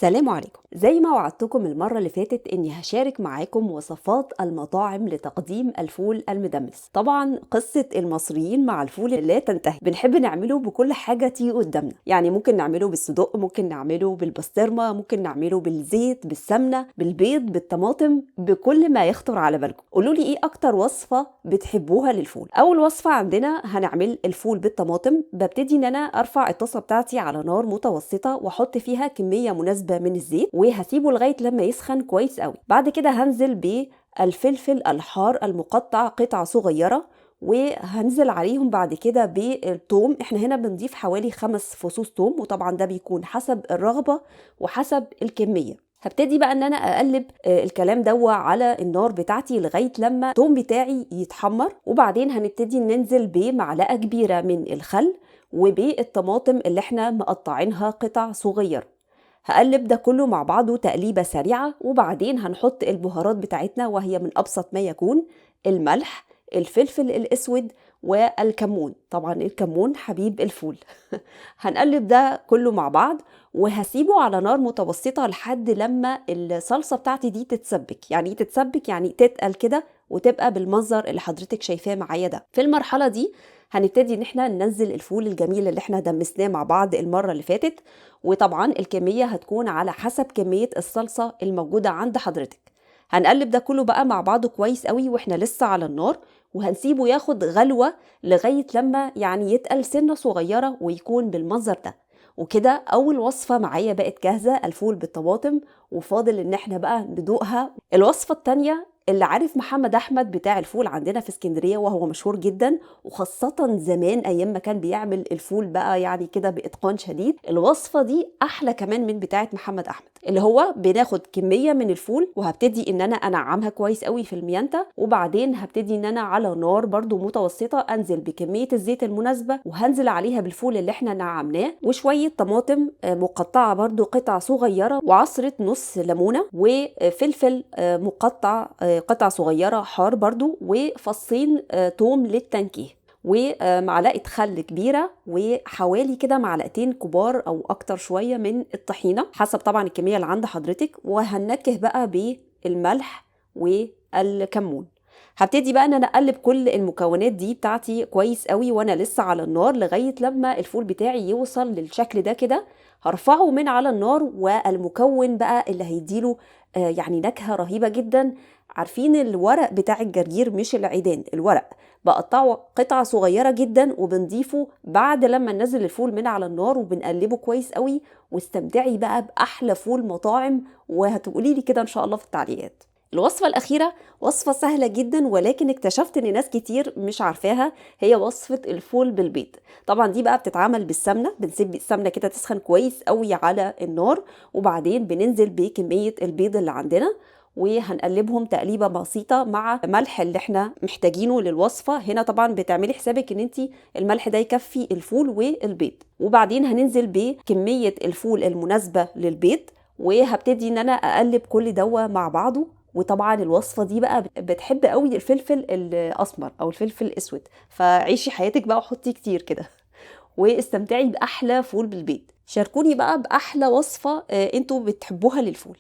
السلام عليكم. زي ما وعدتكم المرة اللي فاتت اني هشارك معاكم وصفات المطاعم لتقديم الفول المدمس. طبعا قصة المصريين مع الفول لا تنتهي، بنحب نعمله بكل حاجة تيجي قدامنا، يعني ممكن نعمله بالصدق، ممكن نعمله بالبسطرمة، ممكن نعمله بالزيت، بالسمنة، بالبيض، بالطماطم، بكل ما يخطر على بالكم. قولوا لي ايه اكتر وصفة بتحبوها للفول؟ اول وصفة عندنا هنعمل الفول بالطماطم. ببتدي ان انا ارفع الطاسة بتاعتي على نار متوسطة واحط فيها كمية مناسبة من الزيت وهسيبه لغاية لما يسخن كويس قوي. بعد كده هنزل بالفلفل الحار المقطع قطع صغيرة، وهنزل عليهم بعد كده بالثوم. احنا هنا بنضيف حوالي 5 فصوص ثوم، وطبعا ده بيكون حسب الرغبة وحسب الكمية. هبتدي بقى ان انا اقلب الكلام دوا على النار بتاعتي لغايه لما الثوم بتاعي يتحمر، وبعدين هنبتدي ننزل بمعلقه كبيره من الخل وبالطماطم اللي احنا مقطعينها قطع صغيره. هقلب ده كله مع بعضه تقليبه سريعه، وبعدين هنحط البهارات بتاعتنا وهي من ابسط ما يكون: الملح، الفلفل الاسود، والكمون. طبعا الكمون حبيب الفول. هنقلب ده كله مع بعض وهسيبه على نار متوسطة لحد لما الصلصة بتاعتي دي تتسبك. يعني تتسبك يعني تتقل كده وتبقى بالمنظر اللي حضرتك شايفاه معايا ده. في المرحلة دي هنبتدي ان احنا ننزل الفول الجميل اللي احنا دمسناه مع بعض المرة اللي فاتت، وطبعا الكمية هتكون على حسب كمية الصلصة الموجودة عند حضرتك. هنقلب ده كله بقى مع بعضه كويس قوي واحنا لسه على النار، وهنسيبه ياخد غلوة لغاية لما يعني يتقل سنة صغيرة ويكون بالمنظر ده. وكده أول وصفة معايا بقت جاهزة، الفول بالطماطم، وفاضل إن احنا بقى ندوقها. الوصفة التانية اللي عارف محمد أحمد بتاع الفول عندنا في اسكندرية، وهو مشهور جدا، وخاصة زمان أيام ما كان بيعمل الفول بقى يعني كده بإتقان شديد. الوصفة دي أحلى كمان من بتاعة محمد أحمد، اللي هو بناخد كمية من الفول وهبتدي إن أنا أنعمها كويس قوي في الميانتا، وبعدين هبتدي إن أنا على نار برضو متوسطة أنزل بكمية الزيت المناسبة، وهنزل عليها بالفول اللي احنا نعمناه وشوية طماطم مقطعة برضو قطع صغيرة، وعصرة نص ليمونة، وفلفل مقطع قطع صغيرة حار برضو، وفصين توم للتنكيه، ومعلقة خل كبيرة، وحوالي كده معلقتين كبار أو أكتر شوية من الطحينة حسب طبعا الكمية اللي عند حضرتك. وهننكه بقى بالملح والكمون. هبتدي بقى ان انا اقلب كل المكونات دي بتاعتي كويس قوي وانا لسه على النار لغايه لما الفول بتاعي يوصل للشكل ده كده. هرفعه من على النار، والمكون بقى اللي هيديله يعني نكهه رهيبه جدا. عارفين الورق بتاع الجرجير، مش العيدان، الورق بقطعه قطع صغيره جدا وبنضيفه بعد لما ننزل الفول من على النار وبنقلبه كويس قوي. واستمتعي بقى باحلى فول مطاعم، وهتقولي لي كده ان شاء الله في التعليقات. الوصفة الأخيرة وصفة سهلة جدا، ولكن اكتشفت ان ناس كتير مش عارفاها، هي وصفة الفول بالبيض. طبعا دي بقى بتتعمل بالسمنة. بنسيب السمنة كده تسخن كويس قوي على النار، وبعدين بننزل بكمية البيض اللي عندنا وهنقلبهم تقليبه بسيطه مع الملح اللي احنا محتاجينه للوصفه. هنا طبعا بتعملي حسابك ان انت الملح ده يكفي الفول والبيض. وبعدين هننزل بكميه الفول المناسبه للبيض، وهبتدي ان انا اقلب كل دوا مع بعضه. وطبعا الوصفه دي بقى بتحب قوي الفلفل الاسمر او الفلفل الاسود، فعيشي حياتك بقى وحطي كتير كده واستمتعي باحلى فول بالبيض. شاركوني بقى باحلى وصفه انتوا بتحبوها للفول.